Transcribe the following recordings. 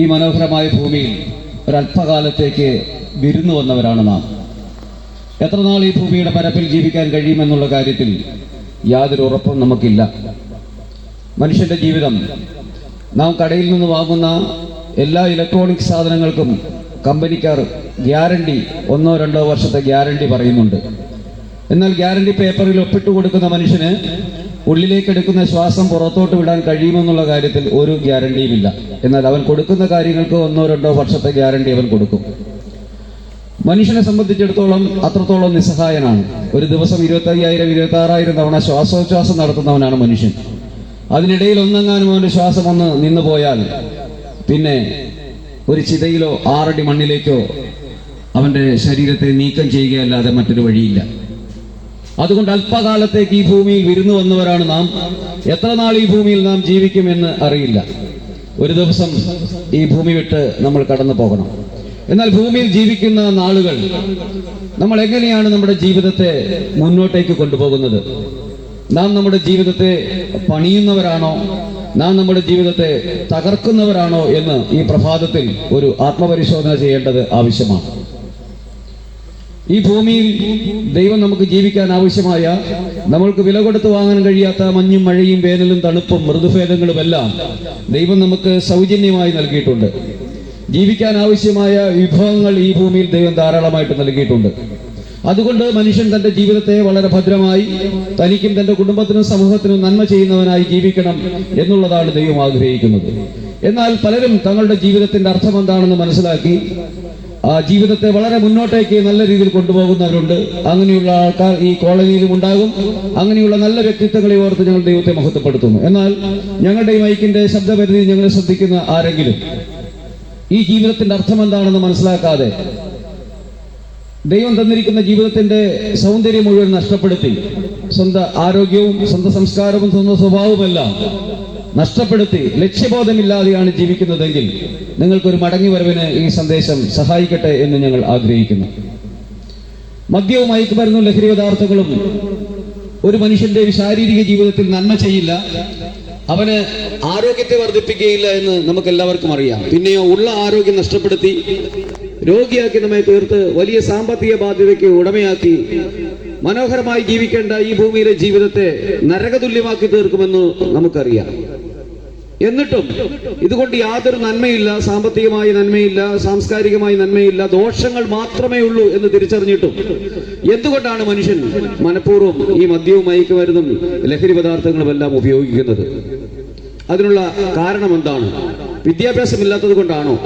ഈ മനോഹരമായ ഭൂമിയിൽ ഒരല്പകാലത്തേക്ക് വിരുന്നു വന്നവരാണ് നാം. എത്ര നാൾ ഈ ഭൂമിയുടെ പരപ്പിൽ ജീവിക്കാൻ കഴിയുമെന്നുള്ള കാര്യത്തിൽ യാതൊരു ഉറപ്പും നമുക്കില്ല. മനുഷ്യൻ്റെ ജീവിതം, നാം കടയിൽ നിന്ന് വാങ്ങുന്ന എല്ലാ ഇലക്ട്രോണിക് സാധനങ്ങൾക്കും കമ്പനിക്കാർ ഗ്യാരണ്ടി 1-2 വർഷത്തെ ഗ്യാരണ്ടി പറയുന്നുണ്ട്. എന്നാൽ ഗ്യാരണ്ടി പേപ്പറിൽ ഒപ്പിട്ട് കൊടുക്കുന്ന മനുഷ്യന് ഉള്ളിലേക്ക് എടുക്കുന്ന ശ്വാസം പുറത്തോട്ട് വിടാൻ കഴിയുമെന്നുള്ള കാര്യത്തിൽ ഒരു ഗ്യാരണ്ടിയുമില്ല. എന്നാൽ അവൻ കൊടുക്കുന്ന കാര്യങ്ങൾക്ക് 1-2 വർഷത്തെ ഗ്യാരണ്ടി അവൻ കൊടുക്കും. മനുഷ്യനെ സംബന്ധിച്ചിടത്തോളം അത്രത്തോളം നിസ്സഹായനാണ്. ഒരു ദിവസം 25,000-26,000 തവണ ശ്വാസോച്ഛ്വാസം നടത്തുന്നവനാണ് മനുഷ്യൻ. അതിനിടയിൽ ഒന്നെങ്ങാനും അവൻ്റെ ശ്വാസം ഒന്ന് നിന്നു പോയാൽ പിന്നെ ഒരു ചിതയിലോ 6 അടി മണ്ണിലേക്കോ അവൻ്റെ ശരീരത്തെ നീക്കം ചെയ്യുകയല്ലാതെ മറ്റൊരു വഴിയില്ല. അതുകൊണ്ട് അല്പകാലത്തേക്ക് ഈ ഭൂമിയിൽ വിരുന്നു വന്നവരാണ് നാം. എത്ര നാൾ ഈ ഭൂമിയിൽ നാം ജീവിക്കുമെന്ന് അറിയില്ല. ഒരു ദിവസം ഈ ഭൂമി വിട്ട് നമ്മൾ കടന്നു പോകണം. എന്നാൽ ഭൂമിയിൽ ജീവിക്കുന്ന നാളുകൾ നമ്മൾ എങ്ങനെയാണ് നമ്മുടെ ജീവിതത്തെ മുന്നോട്ടേക്ക് കൊണ്ടുപോകുന്നത്? നാം നമ്മുടെ ജീവിതത്തെ പണിയുന്നവരാണോ, നാം നമ്മുടെ ജീവിതത്തെ തകർക്കുന്നവരാണോ എന്ന് ഈ പ്രഭാതത്തിൽ ഒരു ആത്മപരിശോധന ചെയ്യേണ്ടത് ആവശ്യമാണ്. ഈ ഭൂമിയിൽ ദൈവം നമുക്ക് ജീവിക്കാൻ ആവശ്യമായ, നമ്മൾക്ക് വില കൊടുത്ത് വാങ്ങാൻ കഴിയാത്ത മഞ്ഞും മഴയും വേനലും തണുപ്പും ഋതുഭേദങ്ങളുമെല്ലാം ദൈവം നമുക്ക് സൗജന്യമായി നൽകിയിട്ടുണ്ട്. ജീവിക്കാൻ ആവശ്യമായ വിഭവങ്ങൾ ഈ ഭൂമിയിൽ ദൈവം ധാരാളമായിട്ട് നൽകിയിട്ടുണ്ട്. അതുകൊണ്ട് മനുഷ്യൻ തൻ്റെ ജീവിതത്തെ വളരെ ഭദ്രമായി തനിക്കും തൻ്റെ കുടുംബത്തിനും സമൂഹത്തിനും നന്മ ചെയ്യുന്നവനായി ജീവിക്കണം എന്നുള്ളതാണ് ദൈവം ആഗ്രഹിക്കുന്നത്. എന്നാൽ പലരും തങ്ങളുടെ ജീവിതത്തിൻ്റെ അർത്ഥം എന്താണെന്ന് മനസ്സിലാക്കി ആ ജീവിതത്തെ വളരെ മുന്നോട്ടേക്ക് നല്ല രീതിയിൽ കൊണ്ടുപോകുന്നവരുണ്ട്. അങ്ങനെയുള്ള ആൾക്കാർ ഈ കോളനിയിലും ഉണ്ടാകും. അങ്ങനെയുള്ള നല്ല വ്യക്തിത്വങ്ങളെ ഓർത്ത് ഞങ്ങൾ ദൈവത്തെ മഹത്വപ്പെടുത്തുന്നു. എന്നാൽ ഞങ്ങളുടെ ഈ മൈക്കിന്റെ ശബ്ദപരിധി ഞങ്ങളെ ശ്രദ്ധിക്കുന്ന ആരെങ്കിലും ഈ ജീവിതത്തിന്റെ അർത്ഥം എന്താണെന്ന് മനസ്സിലാക്കാതെ ദൈവം തന്നിരിക്കുന്ന ജീവിതത്തിന്റെ സൗന്ദര്യം മുഴുവൻ നഷ്ടപ്പെടുത്തി സ്വന്തം ആരോഗ്യവും സ്വന്തം സംസ്കാരവും സ്വന്തം സ്വഭാവവുമെല്ലാം നഷ്ടപ്പെടുത്തി ലക്ഷ്യബോധമില്ലാതെയാണ് ജീവിക്കുന്നതെങ്കിൽ നിങ്ങൾക്കൊരു മടങ്ങിവരവിന് ഈ സന്ദേശം സഹായിക്കട്ടെ എന്ന് ഞങ്ങൾ ആഗ്രഹിക്കുന്നു. മദ്യവും മയക്കുമരുന്നും ലഹരി പദാർത്ഥങ്ങളും ഒരു മനുഷ്യന്റെ ശാരീരിക ജീവിതത്തിൽ നന്മ ചെയ്യില്ല, അവന് ആരോഗ്യത്തെ വർദ്ധിപ്പിക്കുകയില്ല എന്ന് നമുക്ക് എല്ലാവർക്കും അറിയാം. പിന്നെയോ ഉള്ള ആരോഗ്യം നഷ്ടപ്പെടുത്തി രോഗിയാക്കി നമ്മെ തീർത്ത് വലിയ സാമ്പത്തിക ബാധ്യതയ്ക്ക് ഉടമയാക്കി മനോഹരമായി ജീവിക്കേണ്ട ഈ ഭൂമിയിലെ ജീവിതത്തെ നരകതുല്യമാക്കി തീർക്കുമെന്ന് നമുക്കറിയാം. എന്നിട്ടും ഇതുകൊണ്ട് യാതൊരു നന്മയില്ല, സാമ്പത്തികമായി നന്മയില്ല, സാംസ്കാരികമായി നന്മയില്ല, ദോഷങ്ങൾ മാത്രമേ ഉള്ളൂ എന്ന് തിരിച്ചറിഞ്ഞിട്ടും എന്തുകൊണ്ടാണ് മനുഷ്യൻ മനഃപൂർവ്വം ഈ മദ്യവും മയക്കുമരുന്നും ലഹരി പദാർത്ഥങ്ങളും എല്ലാം ഉപയോഗിക്കുന്നത്? അതിനുള്ള കാരണം എന്താണ്? വിദ്യാഭ്യാസമില്ലാത്തത് കൊണ്ടാണോ?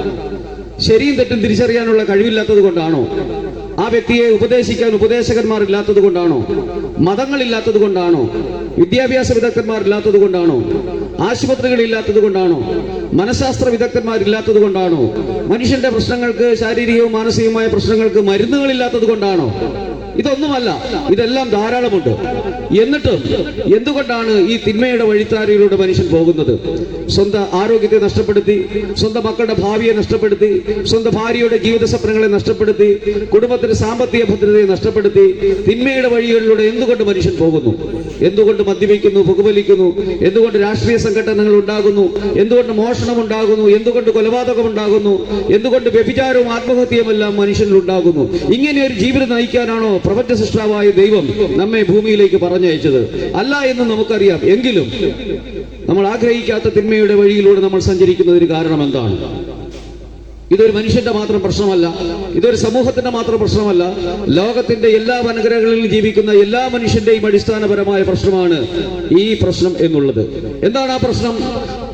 ശരിയും തെറ്റും തിരിച്ചറിയാനുള്ള കഴിവില്ലാത്തത് കൊണ്ടാണോ? ആ വ്യക്തിയെ ഉപദേശിക്കാൻ ഉപദേശകന്മാർ ഇല്ലാത്തത് കൊണ്ടാണോ? മതങ്ങളില്ലാത്തത് കൊണ്ടാണോ? വിദ്യാഭ്യാസ വിദഗ്ധന്മാരില്ലാത്തത് കൊണ്ടാണോ? ആശുപത്രികളില്ലാത്തത് കൊണ്ടാണോ? മനഃശാസ്ത്ര വിദഗ്ധന്മാരില്ലാത്തത് കൊണ്ടാണോ? മനുഷ്യന്റെ പ്രശ്നങ്ങൾക്ക്, ശാരീരികവും മാനസികവുമായ പ്രശ്നങ്ങൾക്ക് മരുന്നുകളില്ലാത്തത് കൊണ്ടാണോ? ഇതൊന്നുമല്ല, ഇതെല്ലാം ധാരാളമുണ്ട്. എന്നിട്ടും എന്തുകൊണ്ടാണ് ഈ തിന്മയുടെ വഴിത്താരയിലൂടെ മനുഷ്യൻ പോകുന്നത്? സ്വന്തം ആരോഗ്യത്തെ നഷ്ടപ്പെടുത്തി, സ്വന്തം മക്കളുടെ ഭാവിയെ നഷ്ടപ്പെടുത്തി, സ്വന്തം ഭാര്യയുടെ ജീവിത സ്വപ്നങ്ങളെ നഷ്ടപ്പെടുത്തി, കുടുംബത്തിന്റെ സാമ്പത്തിക ഭദ്രതയെ നഷ്ടപ്പെടുത്തി തിന്മയുടെ വഴികളിലൂടെ എന്തുകൊണ്ട് മനുഷ്യൻ പോകുന്നു? എന്തുകൊണ്ട് മദ്യപിക്കുന്നു, പുകവലിക്കുന്നു? എന്തുകൊണ്ട് രാഷ്ട്രീയ സംഘടനകൾ ഉണ്ടാകുന്നു? എന്തുകൊണ്ട് മോഷണം ഉണ്ടാകുന്നു? എന്തുകൊണ്ട് കൊലപാതകം ഉണ്ടാകുന്നു? എന്തുകൊണ്ട് വ്യഭിചാരവും ആത്മഹത്യയുമെല്ലാം മനുഷ്യനിൽ ഉണ്ടാകുന്നു? ഇങ്ങനെ ഒരു ജീവിതം നയിക്കാനാണോ പ്രപഞ്ച സൃഷ്ടാവായ ദൈവം നമ്മെ ഭൂമിയിലേക്ക് പറഞ്ഞയച്ചത്? അല്ല എന്ന് നമുക്കറിയാം. എങ്കിലും നമ്മൾ ആഗ്രഹിക്കാത്ത തിന്മയുടെ വഴിയിലൂടെ നമ്മൾ സഞ്ചരിക്കുന്നതിന് കാരണം എന്താണ്? ഇതൊരു മനുഷ്യന്റെ മാത്രം പ്രശ്നമല്ല, ഇതൊരു സമൂഹത്തിന്റെ മാത്രം പ്രശ്നമല്ല. ലോകത്തിന്റെ എല്ലാ വനഗ്രഹങ്ങളിലും ജീവിക്കുന്ന എല്ലാ മനുഷ്യന്റെയും അടിസ്ഥാനപരമായ പ്രശ്നമാണ് ഈ പ്രശ്നം എന്നുള്ളത്. എന്താണ് ആ പ്രശ്നം?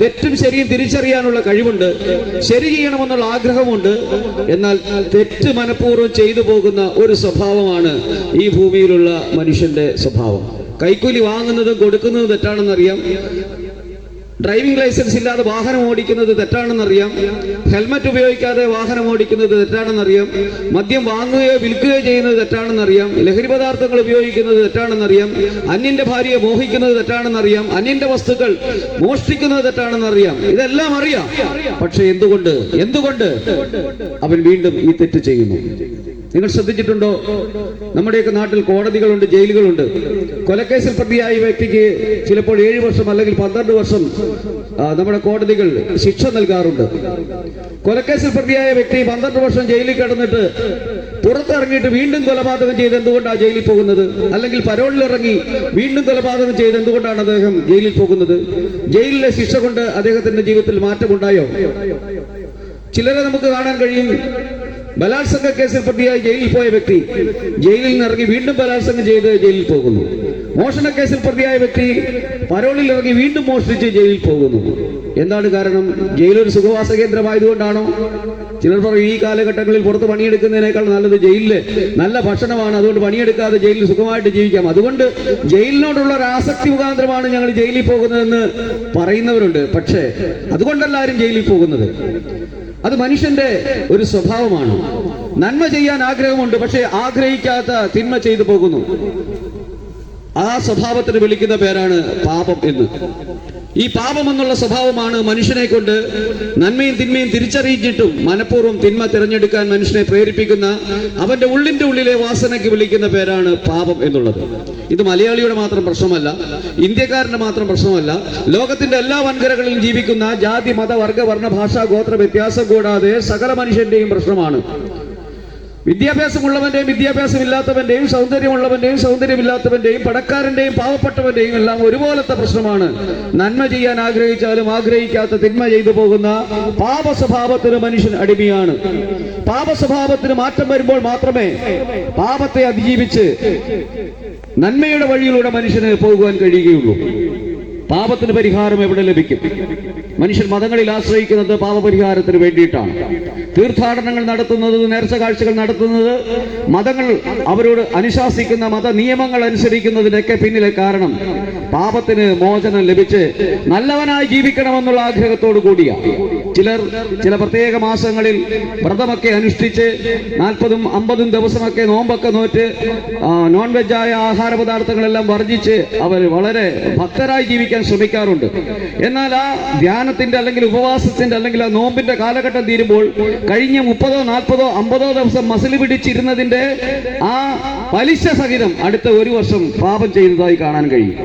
തെറ്റും ശരിയും തിരിച്ചറിയാനുള്ള കഴിവുണ്ട്, ശരി ചെയ്യണമെന്നുള്ള ആഗ്രഹമുണ്ട്. എന്നാൽ തെറ്റ് മനഃപൂർവ്വം ചെയ്തു പോകുന്ന ഒരു സ്വഭാവമാണ് ഈ ഭൂമിയിലുള്ള മനുഷ്യന്റെ സ്വഭാവം. കൈക്കൂലി വാങ്ങുന്നതും കൊടുക്കുന്നതും തെറ്റാണെന്നറിയാം. ഡ്രൈവിംഗ് ലൈസൻസ് ഇല്ലാതെ വാഹനം ഓടിക്കുന്നത് തെറ്റാണെന്നറിയാം. ഹെൽമറ്റ് ഉപയോഗിക്കാതെ വാഹനം ഓടിക്കുന്നത് തെറ്റാണെന്നറിയാം. മദ്യം വാങ്ങുകയോ വിൽക്കുകയോ ചെയ്യുന്നത് തെറ്റാണെന്നറിയാം. ലഹരി പദാർത്ഥങ്ങൾ ഉപയോഗിക്കുന്നത് തെറ്റാണെന്നറിയാം. അന്യന്റെ ഭാര്യയെ മോഹിക്കുന്നത് തെറ്റാണെന്നറിയാം. അന്യന്റെ വസ്തുക്കൾ മോഷ്ടിക്കുന്നത് തെറ്റാണെന്നറിയാം. ഇതെല്ലാം അറിയാം. പക്ഷെ എന്തുകൊണ്ട് അവൻ വീണ്ടും ഈ തെറ്റ് ചെയ്യുന്നു? നിങ്ങൾ ശ്രദ്ധിച്ചിട്ടുണ്ടോ? നമ്മുടെയൊക്കെ നാട്ടിൽ കോടതികളുണ്ട്, ജയിലുകളുണ്ട്. കൊലക്കേസിൽ പ്രതിയായ വ്യക്തിക്ക് ചിലപ്പോൾ 7 വർഷം അല്ലെങ്കിൽ 12 വർഷം നമ്മുടെ കോടതികൾ ശിക്ഷ നൽകാറുണ്ട്. കൊലക്കേസിൽ പ്രതിയായ വ്യക്തി 12 വർഷം ജയിലിൽ കിടന്നിട്ട് പുറത്തിറങ്ങിയിട്ട് വീണ്ടും കൊലപാതകം ചെയ്ത് എന്തുകൊണ്ടാണ് ജയിലിൽ പോകുന്നത്? അല്ലെങ്കിൽ പരോളിലിറങ്ങി വീണ്ടും കൊലപാതകം ചെയ്ത് എന്തുകൊണ്ടാണ് അദ്ദേഹം ജയിലിൽ പോകുന്നത്? ജയിലിലെ ശിക്ഷ കൊണ്ട് അദ്ദേഹത്തിന്റെ ജീവിതത്തിൽ മാറ്റമുണ്ടായോ? ചിലരെ നമുക്ക് കാണാൻ കഴിയും, ബലാത്സംഗ കേസിൽ പ്രതിയായി ജയിലിൽ പോയ വ്യക്തി ജയിലിൽ നിന്ന് ഇറങ്ങി വീണ്ടും ബലാത്സംഗം ചെയ്ത് ജയിലിൽ പോകുന്നു. മോഷണ കേസിൽ പ്രതിയായ വ്യക്തി പരോളിൽ ഇറങ്ങി വീണ്ടും മോഷ്ടിച്ച് ജയിലിൽ പോകുന്നു. എന്താണ് കാരണം? ജയിലൊരു സുഖവാസ കേന്ദ്രമായതുകൊണ്ടാണോ? ചിലർ പറയും ഈ കാലഘട്ടങ്ങളിൽ പുറത്ത് പണിയെടുക്കുന്നതിനേക്കാൾ നല്ലത് ജയിലില് നല്ല ഭക്ഷണമാണ്, അതുകൊണ്ട് പണിയെടുക്കാതെ ജയിലിൽ സുഖമായിട്ട് ജീവിക്കാം, അതുകൊണ്ട് ജയിലിനോടുള്ള ഒരു ആസക്തി മുഖാന്തരമാണ് ഞങ്ങൾ ജയിലിൽ പോകുന്നതെന്ന് പറയുന്നവരുണ്ട്. പക്ഷേ അതുകൊണ്ടല്ല ആരും ജയിലിൽ പോകുന്നത്. അത് മനുഷ്യന്റെ ഒരു സ്വഭാവമാണ്. നന്മ ചെയ്യാൻ ആഗ്രഹമുണ്ട്, പക്ഷേ ആഗ്രഹിക്കാത്ത തിന്മ ചെയ്തു പോകുന്നു. ആ സ്വഭാവത്തിന് വിളിക്കുന്ന പേരാണ് പാപം എന്ന്. ഈ പാപം എന്നുള്ള സ്വഭാവമാണ് മനുഷ്യനെ കൊണ്ട് നന്മയും തിന്മയും തിരിച്ചറിയിച്ചിട്ടും മനഃപൂർവ്വം തിന്മ തിരഞ്ഞെടുക്കാൻ മനുഷ്യനെ പ്രേരിപ്പിക്കുന്ന അവന്റെ ഉള്ളിന്റെ ഉള്ളിലെ വാസനയ്ക്ക് വിളിക്കുന്ന പേരാണ് പാപം എന്നുള്ളത്. ഇത് മലയാളിയുടെ മാത്രം പ്രശ്നമല്ല, ഇന്ത്യക്കാരന്റെ മാത്രം പ്രശ്നമല്ല. ലോകത്തിന്റെ എല്ലാ വൻകരകളിലും ജീവിക്കുന്ന ജാതി, മത, വർഗ, വർണ്ണ, ഭാഷ, ഗോത്ര വ്യത്യാസം കൂടാതെ സകല മനുഷ്യന്റെയും പ്രശ്നമാണ്. വിദ്യാഭ്യാസമുള്ളവന്റെയും വിദ്യാഭ്യാസമില്ലാത്തവന്റെയും, സൗന്ദര്യമുള്ളവന്റെയും സൗന്ദര്യമില്ലാത്തവന്റെയും, പണക്കാരന്റെയും പാവപ്പെട്ടവന്റെയും എല്ലാം ഒരുപോലത്തെ പ്രശ്നമാണ്. നന്മ ചെയ്യാൻ ആഗ്രഹിച്ചാലും ആഗ്രഹിക്കാത്ത തിന്മ ചെയ്തു പോകുന്ന പാപ സ്വഭാവത്തിന് മനുഷ്യൻ അടിമയാണ്. പാപ സ്വഭാവത്തിന് മാറ്റം വരുമ്പോൾ മാത്രമേ പാപത്തെ അതിജീവിച്ച് നന്മയുടെ വഴിയിലൂടെ മനുഷ്യന് പോകുവാൻ കഴിയുകയുള്ളൂ. പാപത്തിന് പരിഹാരം എവിടെ ലഭിക്കും? മനുഷ്യൻ മതങ്ങളിൽ ആശ്രയിക്കുന്നത് പാപപരിഹാരത്തിന് വേണ്ടിയിട്ടാണ്. തീർത്ഥാടനങ്ങൾ നടത്തുന്നത്, നേർച്ച കാഴ്ചകൾ നടത്തുന്നത്, മതങ്ങൾ അവരോട് അനുശാസിക്കുന്ന മത നിയമങ്ങൾ അനുസരിക്കുന്നതിനൊക്കെ പിന്നിലെ കാരണം പാപത്തിന് മോചനം ലഭിച്ച് നല്ലവനായി ജീവിക്കണമെന്നുള്ള ആഗ്രഹത്തോടു കൂടിയാണ്. ചിലർ ചില പ്രത്യേക മാസങ്ങളിൽ വ്രതമൊക്കെ അനുഷ്ഠിച്ച് 40ഉം 50ഉം ദിവസമൊക്കെ നോമ്പൊക്കെ നോറ്റ് നോൺ വെജായ ആഹാര പദാർത്ഥങ്ങളെല്ലാം വർജിച്ച് അവർ വളരെ ഭക്തരായി ജീവിക്കാൻ ശ്രമിക്കാറുണ്ട്. എന്നാൽ ആ ധ്യാനത്തിന്റെ അല്ലെങ്കിൽ ഉപവാസത്തിന്റെ അല്ലെങ്കിൽ ആ നോമ്പിന്റെ കാലഘട്ടം തീരുമ്പോൾ കഴിഞ്ഞ 30ഓ 40ഓ 50ഓ ദിവസം മസിൽ പിടിച്ചിരുന്നതിന്റെ ആ പലിശ സഹിതം അടുത്ത 1 വർഷം പാപം ചെയ്തതായി കാണാൻ കഴിയും.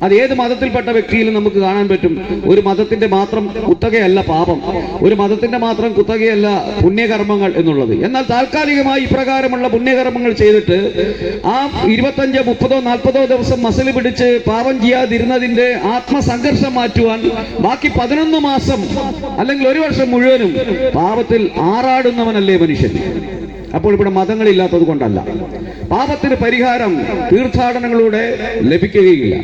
അത് ഏത് മതത്തിൽപ്പെട്ട വ്യക്തിയിലും നമുക്ക് കാണാൻ പറ്റും. ഒരു മതത്തിന്റെ മാത്രം കുത്തകയല്ല പാപം, ഒരു മതത്തിന്റെ മാത്രം കുത്തകയല്ല പുണ്യകർമ്മങ്ങൾ എന്നുള്ളത്. എന്നാൽ താൽക്കാലികമായി ഇപ്രകാരമുള്ള പുണ്യകർമ്മങ്ങൾ ചെയ്തിട്ട് ആ 25, 30ഓ 40ഓ ദിവസം മസിൽ പിടിച്ച് പാപം ചെയ്യാതിരുന്നതിന്റെ ആത്മസംഘർഷം മാറ്റുവാൻ ബാക്കി 11 മാസം അല്ലെങ്കിൽ 1 വർഷം മുഴുവനും പാപത്തിൽ ആറാടുന്നവനല്ലേ മനുഷ്യൻ? അപ്പോൾ ഇവിടെ മതങ്ങളില്ലാത്തത് കൊണ്ടല്ല. പാപത്തിന് പരിഹാരം തീർത്ഥാടനങ്ങളിലൂടെ ലഭിക്കുകയില്ല.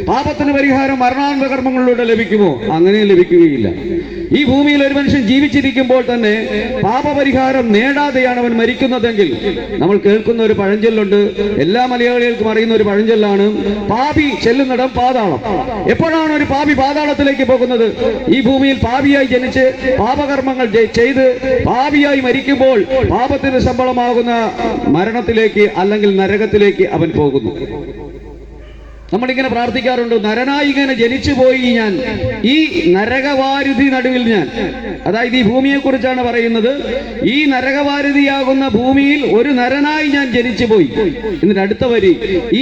പാപത്തിന് പരിഹാരം മരണാനന്തര കർമ്മങ്ങളിലൂടെ ലഭിക്കുമോ? അങ്ങനെ ലഭിക്കുകയില്ല. ഈ ഭൂമിയിൽ ഒരു മനുഷ്യൻ ജീവിച്ചിരിക്കുമ്പോൾ തന്നെ പാപപരിഹാരം നേടാതെയാണ് അവൻ മരിക്കുന്നതെങ്കിൽ, നമ്മൾ കേൾക്കുന്ന ഒരു പഴഞ്ചൊല്ലുണ്ട്, എല്ലാ മലയാളികൾക്കും അറിയുന്ന ഒരു പഴഞ്ചൊല്ലാണ്, പാപി ചെല്ലുന്നിടം പാതാളം. എപ്പോഴാണ് ഒരു പാപി പാതാളത്തിലേക്ക് പോകുന്നത്? ഈ ഭൂമിയിൽ പാപിയായി ജനിച്ച് പാപകർമ്മങ്ങൾ ചെയ്ത് പാപിയായി മരിക്കുമ്പോൾ പാപത്തിന് ശമ്പളമാകുന്ന മരണത്തിലേക്ക് അല്ലെങ്കിൽ നരകത്തിലേക്ക് അവൻ പോകുന്നു. നമ്മളിങ്ങനെ പ്രാർത്ഥിക്കാറുണ്ട്, നരനായി ഇങ്ങനെ ജനിച്ചു പോയി ഞാൻ, ഈ നരകവാരുതി നടുവിൽ ഞാൻ. അതായത് ഈ ഭൂമിയെ കുറിച്ചാണ് പറയുന്നത്. ഈ നരകവാരുതിയാകുന്ന ഭൂമിയിൽ ഒരു നരനായി ഞാൻ ജനിച്ചു പോയി. എന്നിട്ട് അടുത്ത വരി,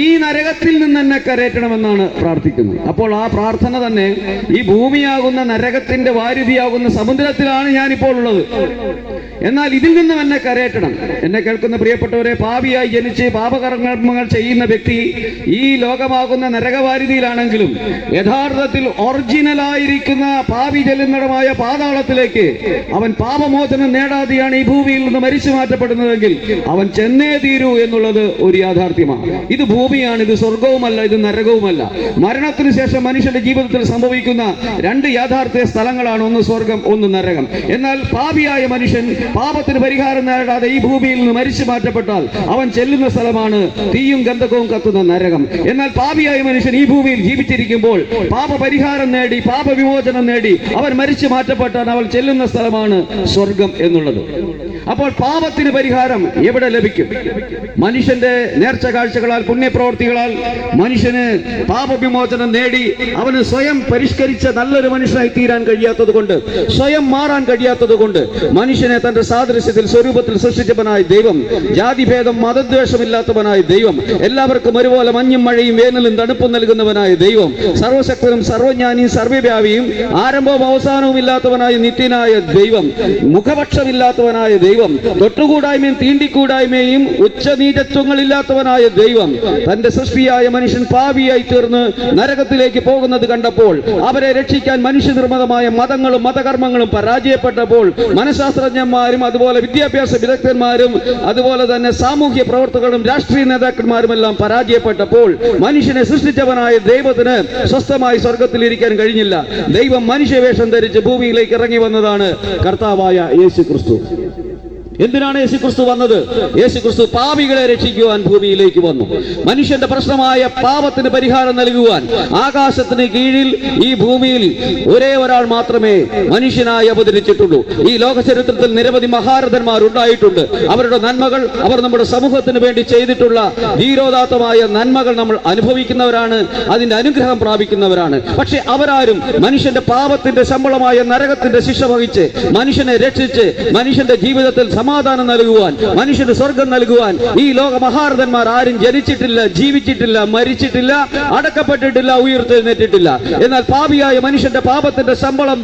ഈ നരകത്തിൽ നിന്ന് എന്നെ കരയറ്റണമെന്നാണ് പ്രാർത്ഥിക്കുന്നത്. അപ്പോൾ ആ പ്രാർത്ഥന തന്നെ ഈ ഭൂമിയാകുന്ന നരകത്തിന്റെ വാരുതിയാകുന്ന സമുദ്രത്തിലാണ് ഞാനിപ്പോൾ ഉള്ളത്. എന്നാൽ ഇതിൽ നിന്നും എന്നെ കരയറ്റണം. എന്നെ കേൾക്കുന്ന പ്രിയപ്പെട്ടവരെ, പാപിയായി ജനിച്ച് പാപകർമ്മങ്ങൾ ചെയ്യുന്ന വ്യക്തി ഈ ലോകമാകുന്ന നരകവാരുതിയിലാണെങ്കിലും യഥാർത്ഥത്തിൽ ഒറിജിനലായിരിക്കുന്ന പാപി ചെല്ലുന്നിടമായ പാതാളത്തിലേക്ക് അവൻ പാപമോചനം നേടാതെയാണ് ഈ ഭൂമിയിൽ നിന്ന് മരിച്ചു മാറ്റപ്പെടുന്നതെങ്കിൽ അവൻ ചെന്നേ തീരൂ എന്നുള്ളത് ഒരു യാഥാർത്ഥ്യമാണ്. ഇത് ഭൂമിയാണ്, ഇത് സ്വർഗവുമല്ല, ഇത് നരകവുമല്ല. മരണത്തിന് ശേഷം മനുഷ്യന്റെ ജീവിതത്തിൽ സംഭവിക്കുന്ന 2 യാഥാർത്ഥ്യ സ്ഥലങ്ങളാണ്, ഒന്ന് സ്വർഗം, ഒന്ന് നരകം. എന്നാൽ പാപിയായ മനുഷ്യൻ പാപത്തിന് പരിഹാരം നേടാതെ ഈ ഭൂമിയിൽ നിന്ന് മരിച്ചു മാറ്റപ്പെട്ടാൽ അവൻ ചെല്ലുന്ന സ്ഥലമാണ് തീയും ഗന്ധകവും കത്തുന്ന നരകം. എന്നാൽ പാപിയായ മനുഷ്യൻ ഈ ഭൂമിയിൽ ജീവിച്ചിരിക്കുമ്പോൾ പാപപരിഹാരം നേടി പാപവിമോചനം നേടി അവൻ മരിച്ചു മാറ്റപ്പെട്ടാൽ അവൻ ചെല്ലുന്ന സ്ഥലമാണ് സ്വർഗം എന്നുള്ളത്. അപ്പോൾ പാപത്തിന് പരിഹാരം എവിടെ ലഭിക്കും? മനുഷ്യന്റെ നേർച്ച കാഴ്ചകളാൽ, പുണ്യപ്രവർത്തികളാൽ മനുഷ്യന് പാപവിമോചനം നേടി അവന് സ്വയം പരിഷ്കരിച്ച നല്ലൊരു മനുഷ്യനായി തീരാൻ കഴിയാത്തത് കൊണ്ട്, സ്വയം മാറാൻ കഴിയാത്തത് കൊണ്ട് മനുഷ്യനെ തന്റെ തന്റെ സാദൃശ്യത്തിൽ സ്വരൂപത്തിൽ സൃഷ്ടിച്ചവനായ ദൈവം, ജാതിഭേദം മതദ്വേഷമില്ലാത്തവനായ ദൈവം, എല്ലാവർക്കും ഒരുപോലെ മഞ്ഞും മഴയും വേനലും തണുപ്പും നൽകുന്നവനായ ദൈവം, സർവശക്തനും സർവജ്ഞാനിയും സർവ്വവ്യാപിയും ആരംഭവും അവസാനവും ഇല്ലാത്തവനായ നിത്യനായ ദൈവം, മുഖപക്ഷമില്ലാത്തവനായ ദൈവം, തൊട്ടുകൂടായ്മയും തീണ്ടിക്കൂടായ്മയും ഉച്ചനീചത്വങ്ങളില്ലാത്തവനായ ദൈവം, തന്റെ സൃഷ്ടിയായ മനുഷ്യൻ പാപിയായി തീർന്ന് നരകത്തിലേക്ക് പോകുന്നത് കണ്ടപ്പോൾ അവരെ രക്ഷിക്കാൻ മനുഷ്യനിർമ്മിതമായ മതങ്ങളും മതകർമ്മങ്ങളും പരാജയപ്പെട്ടപ്പോൾ മനഃശാസ്ത്രജ്ഞന്മാരും അതുപോലെ വിദ്യാഭ്യാസ വിദഗ്ധന്മാരും അതുപോലെ തന്നെ സാമൂഹ്യ പ്രവർത്തകരും രാഷ്ട്രീയ നേതാക്കന്മാരുമെല്ലാം പരാജയപ്പെട്ടപ്പോൾ മനുഷ്യനെ സൃഷ്ടിച്ചവനായ ദൈവത്തിന് സ്വസ്ഥമായി സ്വർഗത്തിൽ ഇരിക്കാൻ കഴിഞ്ഞില്ല. ദൈവം മനുഷ്യവേഷം ധരിച്ച് ഭൂമിയിലേക്ക് ഇറങ്ങി വന്നതാണ് കർത്താവായ യേശു ക്രിസ്തു. എന്തിനാണ് യേശുക്രിസ്തു വന്നത്? യേശുക്രിസ്തു പാപികളെ രക്ഷിക്കുവാൻ ഭൂമിയിലേക്ക് വന്നു. മനുഷ്യന്റെ പ്രശ്നമായ പാപത്തിന് പരിഹാരം നൽകുവാൻ ആകാശത്തിന് കീഴിൽ ഈ ഭൂമിയിൽ ഒരേ ഒരാൾ മാത്രമേ മനുഷ്യനായി അവതരിച്ചിട്ടുള്ളൂ. ഈ ലോക ചരിത്രത്തിൽ നിരവധി മഹാരഥന്മാർ ഉണ്ടായിട്ടുണ്ട്. അവരുടെ നന്മകൾ, അവർ നമ്മുടെ സമൂഹത്തിന് വേണ്ടി ചെയ്തിട്ടുള്ള ധീരോദാത്തമായ നന്മകൾ നമ്മൾ അനുഭവിക്കുന്നവരാണ്, അതിന്റെ അനുഗ്രഹം പ്രാപിക്കുന്നവരാണ്. പക്ഷെ അവരാരും മനുഷ്യന്റെ പാപത്തിന്റെ ശമ്പളമായ നരകത്തിന്റെ ശിക്ഷ വഹിച്ച് മനുഷ്യനെ രക്ഷിച്ച് മനുഷ്യന്റെ ജീവിതത്തിൽ സമാധാനം നൽകുവാൻ, മനുഷ്യന് സ്വർഗം നൽകുവാൻ ഈ ലോക മഹാരഥന്മാർ ആരും ജനിച്ചിട്ടില്ല, ജീവിച്ചിട്ടില്ല, മരിച്ചിട്ടില്ല, അടക്കപ്പെട്ടിട്ടില്ല, ഉയർത്തെഴുന്നേറ്റിട്ടില്ല. എന്നാൽ പാപിയായ മനുഷ്യന്റെ പാപത്തിന്റെ ശമ്പളം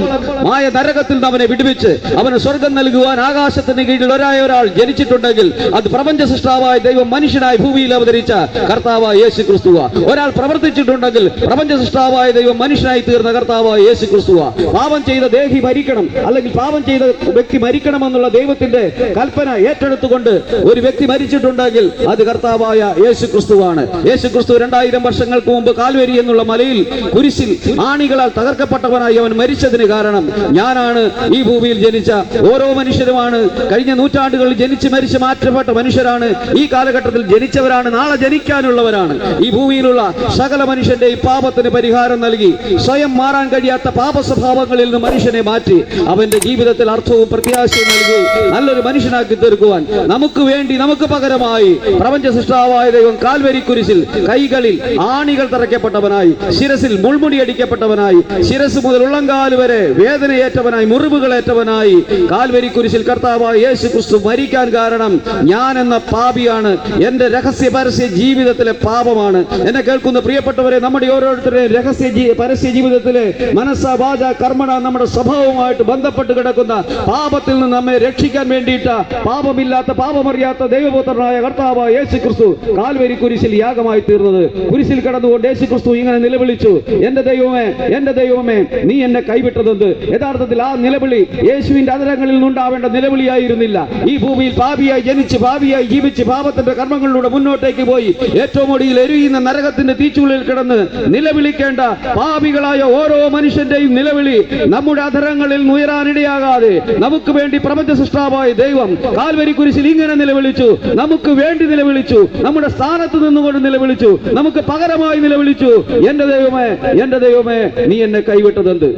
മായ നരകത്തിൽ നിന്ന് അവനെ വിടുവിച്ച് അവന് സ്വർഗം നൽകുവാൻ ആകാശത്തിന് കീഴിൽ ഒരാൾ ജനിച്ചിട്ടുണ്ടെങ്കിൽ അത് പ്രപഞ്ച സൃഷ്ടാവായ ദൈവം മനുഷ്യനായി ഭൂമിയിൽ അവതരിച്ച കർത്താവായ യേശു ക്രിസ്തുവ. ഒരാൾ പ്രവർത്തിച്ചിട്ടുണ്ടെങ്കിൽ പ്രപഞ്ച സൃഷ്ടാവായ ദൈവം മനുഷ്യനായി തീർന്ന കർത്താവായ യേശു ക്രിസ്തുവ. പാപം ചെയ്ത ദേഹി മരിക്കണം, അല്ലെങ്കിൽ പാപം ചെയ്ത വ്യക്തി മരിക്കണമെന്നുള്ള ദൈവത്തിന്റെ കൽപ്പന ഏറ്റെടുത്തുകൊണ്ട് ഒരു വ്യക്തി മരിച്ചിട്ടുണ്ടെങ്കിൽ അത് കർത്താവായ യേശു ക്രിസ്തുവാണ്. യേശു ക്രിസ്തു 2000 വർഷങ്ങൾക്ക് മുമ്പ് കാൽവരി എന്നുള്ള മലയിൽ കുരിശിൽ ആണികളാൽ തകർക്കപ്പെട്ടവനായി അവൻ മരിച്ചതിന് കാരണം ഞാനാണ്. ഈ ഭൂമിയിൽ ജനിച്ച ഓരോ മനുഷ്യരുമാണ് കഴിഞ്ഞ നൂറ്റാണ്ടുകളിൽ ജനിച്ച് മരിച്ച് മാറ്റപ്പെട്ട മനുഷ്യരാണ്. ഈ കാലഘട്ടത്തിൽ ജനിച്ചവരാണ്, നാളെ ജനിക്കാനുള്ളവരാണ്. ഈ ഭൂമിയിലുള്ള സകല മനുഷ്യന്റെ ഈ പാപത്തിന് പരിഹാരം നൽകി സ്വയം മാറാൻ കഴിയാത്ത പാപ സ്വഭാവങ്ങളിൽ നിന്ന് മനുഷ്യനെ മാറ്റി അവന്റെ ജീവിതത്തിൽ അർത്ഥവും പ്രത്യാശയും നൽകി നല്ലൊരു മനുഷ്യനാക്കി തീർക്കുവാൻ നമുക്ക് വേണ്ടി, നമുക്ക് പകരമായി പ്രപഞ്ച സൃഷ്ടാവായ ദൈവം കാൽവരി കുരിശിൽ കൈകളിൽ ആണികൾ തറയ്ക്കപ്പെട്ടവനായി, ശിരസിൽ മുൾമുടി അടിക്കപ്പെട്ടവനായി, ശിരസ് മുതൽ ഉള്ളങ്കാൽ വരെ വേദനയേറ്റവനായി, മുറിവുകളേറ്റവനായി കാൽവരി കുരിശിൽ കർത്താവായ യേശു ക്രിസ്തു മരിക്കാൻ കാരണം ഞാൻ എന്ന പാപിയാണ്. എന്റെ രഹസ്യ പരസ്യ ജീവിതത്തിലെ പാപമാണ്. എന്നെ കേൾക്കുന്ന പ്രിയപ്പെട്ടവരെ, നമ്മുടെ ഓരോരുത്തരുടെയും രഹസ്യ പരസ്യ ജീവിതത്തിലെ മനസ്സ വാച കർമ്മണ നമ്മുടെ സ്വഭാവവുമായിട്ട് ബന്ധപ്പെട്ട് കിടക്കുന്ന പാപത്തിൽ നിന്ന് നമ്മെ രക്ഷിക്കാൻ വേണ്ടിയിട്ട് പാപമില്ലാത്ത പാപമറിയാത്ത ദൈവപുത്രനായ കർത്താവായ യേശു ക്രിസ്തു കാൽവരി കുരിശിൽ യാഗമായി തീർന്നത്. കുരിശിൽ കടന്നുകൊണ്ട് യേശു ക്രിസ്തു ഇങ്ങനെ നിലവിളിച്ചു, എന്റെ ദൈവമേ, എന്റെ ദൈവമേ, നീ എന്നെ കൈവിട്ടതെന്ത്? യഥാർത്ഥത്തിൽ ആ നിലവിളി യേശുവിന്റെ അധരങ്ങളിൽ നിന്നുണ്ടാവേണ്ട നിലവിളിയായിരുന്നില്ല. ഈ ഭൂമിയിൽ പാപിയായി ജനിച്ച് പാപിയായി ജീവിച്ച് പാപത്തിന്റെ കർമ്മങ്ങളിലൂടെ മുന്നോട്ടേക്ക് പോയി ഏറ്റവും ഒടുവിൽ എരിയുന്ന നരകത്തിന്റെ തീച്ചുള്ളിൽ കിടന്ന് നിലവിളിക്കേണ്ട പാപികളായ ഓരോ മനുഷ്യന്റെയും നിലവിളി നമ്മുടെ അധരങ്ങളിൽ ഉയരാനിടയാകാതെ നമുക്ക് വേണ്ടി പ്രപഞ്ച സൃഷ്ടാവായ ദൈവം കാൽവരി കുരിശിൽ ഇങ്ങനെ നിലവിളിച്ചു, നമുക്ക് വേണ്ടി നിലവിളിച്ചു, നമ്മുടെ സ്ഥാനത്ത് നിന്നുകൊണ്ട് നിലവിളിച്ചു, നമുക്ക് പകരമായി നിലവിളിച്ചു, എന്റെ ദൈവമേ, എന്റെ ദൈവമേ, നീ എന്നെ കൈവിട്ടതെന്ത്?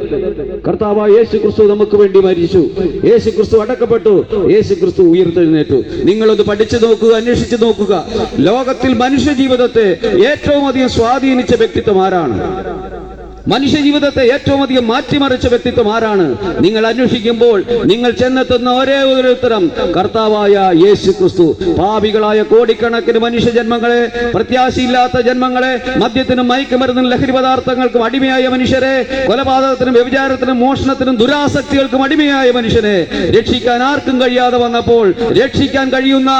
കർത്താവായ യേശു ക്രിസ്തു നമുക്ക് വേണ്ടി മരിച്ചു. യേശു ക്രിസ്തു അടക്കപ്പെട്ടു. യേശു ക്രിസ്തു ഉയർത്തെഴുന്നേറ്റു. നിങ്ങളൊന്ന് പഠിച്ചു നോക്കുക, അന്വേഷിച്ചു നോക്കുക. ലോകത്തിൽ മനുഷ്യ ജീവിതത്തെ ഏറ്റവും അധികം സ്വാധീനിച്ച വ്യക്തിത്വം ആരാണ്? മനുഷ്യ ജീവിതത്തെ ഏറ്റവും അധികം മാറ്റിമറിച്ച വ്യക്തിത്വം ആരാണ്? നിങ്ങൾ അന്വേഷിക്കുമ്പോൾ നിങ്ങൾ ചെന്നെത്തുന്ന ഒരേ ഒരു ഉത്തരം കർത്താവായ യേശു ക്രിസ്തു. പാപികളായ കോടിക്കണക്കിന് മനുഷ്യ ജന്മങ്ങളെ, പ്രത്യാശയില്ലാത്ത ജന്മങ്ങളെ, മദ്യത്തിനും മയക്കുമരുന്നിനും ലഹരി പദാർത്ഥങ്ങൾക്കും അടിമയായ മനുഷ്യരെ, കൊലപാതകത്തിനും വ്യഭിചാരത്തിനും മോഷണത്തിനും ദുരാസക്തികൾക്കും അടിമയായ മനുഷ്യനെ രക്ഷിക്കാൻ ആർക്കും കഴിയാതെ വന്നപ്പോൾ രക്ഷിക്കാൻ കഴിയുന്ന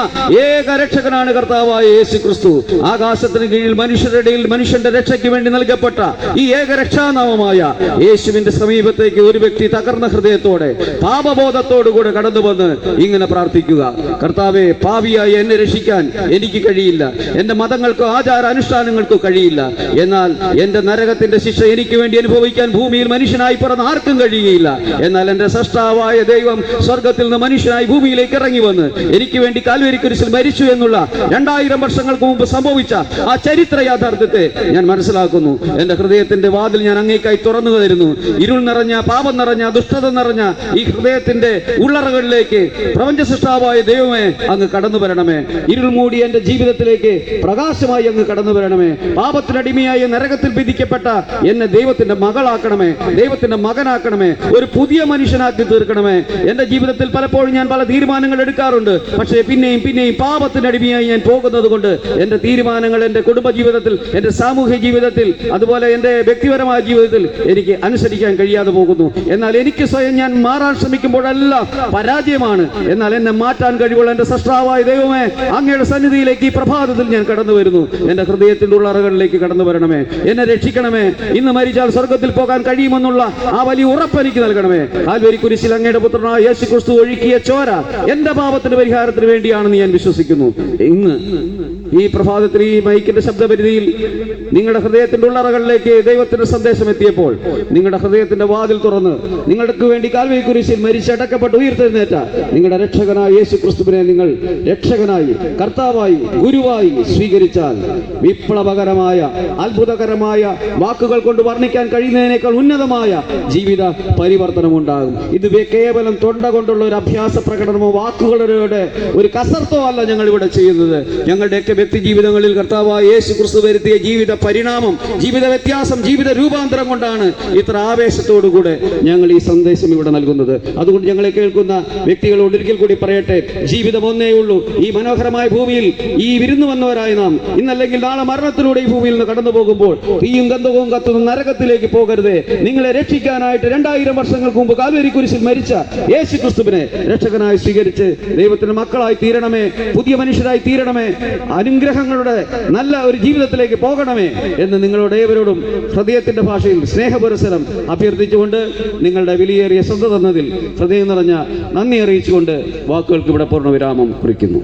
ഏക രക്ഷകനാണ് കർത്താവായ യേശു ക്രിസ്തു. ആകാശത്തിന് കീഴിൽ മനുഷ്യരുടെ ഇടയിൽ മനുഷ്യന്റെ രക്ഷയ്ക്ക് വേണ്ടി നൽകപ്പെട്ട ഈ ഏക രക്ഷാനാമമായ യേശുവിന്റെ സമീപത്തേക്ക് ഒരു വ്യക്തി തകർന്ന ഹൃദയത്തോടെ പാപബോധത്തോടുകൂടെ കടന്നു വന്ന് ഇങ്ങനെ പ്രാർത്ഥിക്കുക, കർത്താവേ, പാപിയായി എന്നെ രക്ഷിക്കാൻ എനിക്ക് കഴിയില്ല, എന്റെ മതങ്ങൾക്കോ ആചാര അനുഷ്ഠാനങ്ങൾക്കോ കഴിയില്ല, എന്നാൽ എന്റെ നരകത്തിന്റെ ശിക്ഷ എനിക്ക് വേണ്ടി അനുഭവിക്കാൻ ഭൂമിയിൽ മനുഷ്യനായി പിറന്ന ആർക്കും കഴിയുകയില്ല. എന്നാൽ എന്റെ സൃഷ്ടാവായ ദൈവം സ്വർഗത്തിൽ നിന്ന് മനുഷ്യനായി ഭൂമിയിലേക്ക് ഇറങ്ങി വന്ന് എനിക്ക് വേണ്ടി കാൽവരി കുരിശിൽ മരിച്ചു എന്നുള്ള 2000 വർഷങ്ങൾക്ക് മുമ്പ് സംഭവിച്ച ആ ചരിത്ര യാഥാർത്ഥ്യത്തെ ഞാൻ മനസ്സിലാക്കുന്നു. എന്റെ ഹൃദയത്തിന്റെ വാതിൽ ഞാൻ അങ്ങേക്കായി തുറന്നു തരുന്നു. ഇരുൾ നിറഞ്ഞ, പാപം നിറഞ്ഞ, ദുഷ്ടത നിറഞ്ഞ ഈ ഹൃദയത്തിന്റെ ഉള്ളറകളിലേക്ക് പ്രപഞ്ച സൃഷ്ടാവായ ദൈവമേ അങ്ങ് കടന്നു വരണമേ. ഇരുൾ മൂടി എന്റെ ജീവിതത്തിലേക്ക് പ്രകാശമായി അങ്ങ് കടന്നു വരണമേ. പാപത്തിനടിമയായി നരകത്തിൽ വിധിക്കപ്പെട്ട എന്നെ ദൈവത്തിന്റെ മകളാക്കണമേ, ദൈവത്തിന്റെ മകനാക്കണമേ, ഒരു പുതിയ മനുഷ്യനാക്കി തീർക്കണമേ. എന്റെ ജീവിതത്തിൽ പലപ്പോഴും ഞാൻ പല തീരുമാനങ്ങൾ എടുക്കാറുണ്ട്. പക്ഷേ പിന്നെയും പാപത്തിനടിമയായി ഞാൻ പോകുന്നത് കൊണ്ട് എന്റെ തീരുമാനങ്ങൾ എന്റെ കുടുംബ ജീവിതത്തിൽ, എന്റെ സാമൂഹ്യ ജീവിതത്തിൽ, അതുപോലെ എന്റെ വ്യക്തിപരമായ ജീവിതത്തിൽ എനിക്ക് അനുസരിക്കാൻ കഴിയാതെ പോകുന്നു. എന്നാൽ എനിക്ക് സ്വയം ഞാൻ മാറാൻ ശ്രമിക്കുമ്പോഴെല്ലാം പരാജയമാണ്. എന്നാൽ എന്നെ മാറ്റാൻ കഴിവുള്ള എന്റെ സൃഷ്ടാവായ ദൈവമേ, അങ്ങയുടെ സന്നിധിയിലേക്ക് ഈ പ്രഭാതത്തിൽ ഞാൻ കടന്നു വരുന്നു. എന്റെ ഹൃദയത്തിന്റെ ഉള്ളറകളിലേക്ക് കടന്നു വരണമേ. എന്നെ രക്ഷിക്കണമേ. ഇന്ന് മരിച്ചാൽ സ്വർഗത്തിൽ പോകാൻ കഴിയുമെന്നുള്ള ആ വലിയ ഉറപ്പ് എനിക്ക് നൽകണമേ. കാൽവരി കുരിശിൽ അങ്ങയുടെ പുത്രനായ യേശു ക്രിസ്തു ഒഴുക്കിയ ചോര എന്റെ പാപത്തിന്റെ പരിഹാരത്തിന് വേണ്ടിയാണെന്ന് ഞാൻ വിശ്വസിക്കുന്നു. ഇന്ന് ഈ പ്രഭാതത്തിൽ ഈ മൈക്കിന്റെ ശബ്ദപരിധിയിൽ നിങ്ങളുടെ ഹൃദയത്തിന്റെ ഉള്ളറകളിലേക്ക് ദൈവത്തിന്റെ സന്ദേശം എത്തിയപ്പോൾ നിങ്ങളുടെ ഹൃദയത്തിന്റെ വാതിൽ തുറന്ന് നിങ്ങൾക്ക് വേണ്ടി കാൽവരി കുരിശിൽ മരിച്ചടക്കപ്പെട്ട് ഉയർത്തെഴുന്നേറ്റ നിങ്ങളുടെ രക്ഷകനായ യേശു ക്രിസ്തുവിനെ നിങ്ങൾ രക്ഷകനായി, കർത്താവായി, ഗുരുവായി സ്വീകരിച്ചാൽ വിപ്ലവകരമായ, അത്ഭുതകരമായ, വാക്കുകൾ കൊണ്ട് വർണ്ണിക്കാൻ കഴിയുന്നതിനേക്കാൾ ഉന്നതമായ ജീവിത പരിവർത്തനം ഉണ്ടാകും. ഇത് കേവലം തൊണ്ട കൊണ്ടുള്ള ഒരു അഭ്യാസ പ്രകടനമോ വാക്കുകളുടെ ഒരു കസർത്തോ അല്ല ഞങ്ങൾ ഇവിടെ ചെയ്യുന്നത്. ഞങ്ങളുടെയൊക്കെ വ്യക്തി ജീവിതങ്ങളിൽ കർത്താവായ യേശു ക്രിസ്തു വരുത്തിയ ജീവിത പരിണാമം, ജീവിത വ്യത്യാസം, ജീവിത രൂപാന്തരം കൊണ്ടാണ് ഇത്ര ആവേശത്തോടുകൂടെ ഞങ്ങൾ ഈ സന്ദേശം ഇവിടെ നൽകുന്നത്. അതുകൊണ്ട് ഞങ്ങളെ കേൾക്കുന്ന വ്യക്തികളോട് ഒരിക്കൽ കൂടി പറയട്ടെ, ജീവിതം ഒന്നേ ഉള്ളൂ. ഈ മനോഹരമായ ഭൂമിയിൽ ഈ വിരുന്നു വന്നവരായി നാം ഇന്നല്ലെങ്കിൽ നാളെ മരണത്തിലൂടെ ഈ ഭൂമിയിൽ നിന്ന് കടന്നു പോകുമ്പോൾ തീയും ഗന്ധകവും കത്തുന്ന നരകത്തിലേക്ക് പോകരുതേ. നിങ്ങളെ രക്ഷിക്കാനായിട്ട് 2000 വർഷങ്ങൾക്ക് മുമ്പ് കാൽവരി കുരിശിൽ മരിച്ച യേശു ക്രിസ്തുവിനെ രക്ഷകനായി സ്വീകരിച്ച് ദൈവത്തിന്റെ മക്കളായി തീരണമേ, പുതിയ മനുഷ്യരായി തീരണമേ, അനുഗ്രഹങ്ങളുടെ നല്ല ഒരു ജീവിതത്തിലേക്ക് പോകണമേ എന്ന് നിങ്ങളോട് ഏവരോടും ഹൃദയത്തിന്റെ ഭാഷയിൽ സ്നേഹപുരസരം അഭ്യർത്ഥിച്ചുകൊണ്ട് നിങ്ങളുടെ വിലയേറിയ ശ്രദ്ധ തന്നതിൽ ഹൃദയം നിറഞ്ഞ നന്ദി അറിയിച്ചുകൊണ്ട് വാക്കുകൾക്ക് ഇവിടെ പൂർണ്ണ വിരാമം കുറിക്കുന്നു.